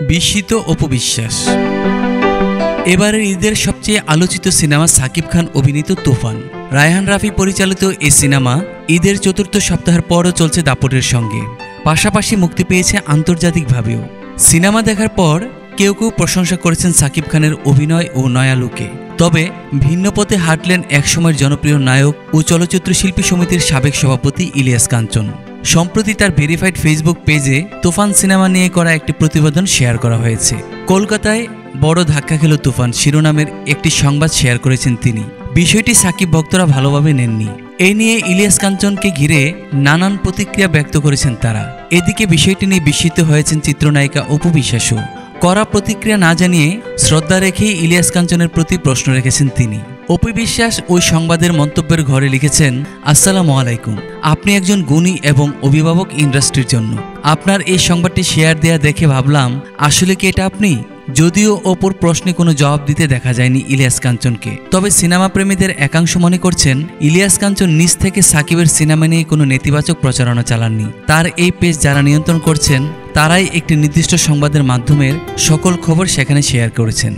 বিস্মিত অপু বিশ্বাস। এবারের ঈদের সবচেয়ে আলোচিত সিনেমা সাকিব খান অভিনীত তুফান। রায়হান রাফি পরিচালিত এই সিনেমা ঈদের চতুর্থ সপ্তাহের পরও চলছে দাপটের সঙ্গে, পাশাপাশি মুক্তি পেয়েছে আন্তর্জাতিকভাবেও। সিনেমা দেখার পর কেউ কেউ প্রশংসা করেছেন সাকিব খানের অভিনয় ও নয়া লুকে। তবে ভিন্ন পথে হাঁটলেন একসময়ের জনপ্রিয় নায়ক ও চলচ্চিত্র শিল্পী সমিতির সাবেক সভাপতি ইলিয়াস কাঞ্চন। সম্প্রতি তার ভেরিফাইড ফেসবুক পেজে তুফান সিনেমা নিয়ে করা একটি প্রতিবেদন শেয়ার করা হয়েছে। কলকাতায় বড় ধাক্কা খেল তুফান শিরোনামের একটি সংবাদ শেয়ার করেছেন তিনি। বিষয়টি সাকিব ভক্তরা ভালোভাবে নেননি। এই নিয়ে ইলিয়াস কাঞ্চনকে ঘিরে নানান প্রতিক্রিয়া ব্যক্ত করেছেন তারা। এদিকে বিষয়টি নিয়ে বিস্মিত হয়েছেন চিত্রনায়িকা অপু বিশ্বাসও। কড়া প্রতিক্রিয়া না জানিয়ে শ্রদ্ধা রেখেই ইলিয়াস কাঞ্চনের প্রতি প্রশ্ন রেখেছেন তিনি। অপু বিশ্বাস ওই সংবাদের মন্তব্যের ঘরে লিখেছেন, আসসালামু আলাইকুম। আপনি একজন গুণী এবং অভিভাবক ইন্ডাস্ট্রির জন্য। আপনার এই সংবাদটি শেয়ার দেয়া দেখে ভাবলাম, আসলে কি এটা আপনি? যদিও অপুর প্রশ্নে কোনো জবাব দিতে দেখা যায়নি ইলিয়াস কাঞ্চনকে। তবে সিনেমা প্রেমীদের একাংশ মনে করছেন, ইলিয়াস কাঞ্চন নিজ থেকে সাকিবের সিনেমা নিয়ে কোনো নেতিবাচক প্রচারণা চালাননি। তার এই পেজ যারা নিয়ন্ত্রণ করছেন তারাই একটি নির্দিষ্ট সংবাদের মাধ্যমে সকল খবর সেখানে শেয়ার করেছেন।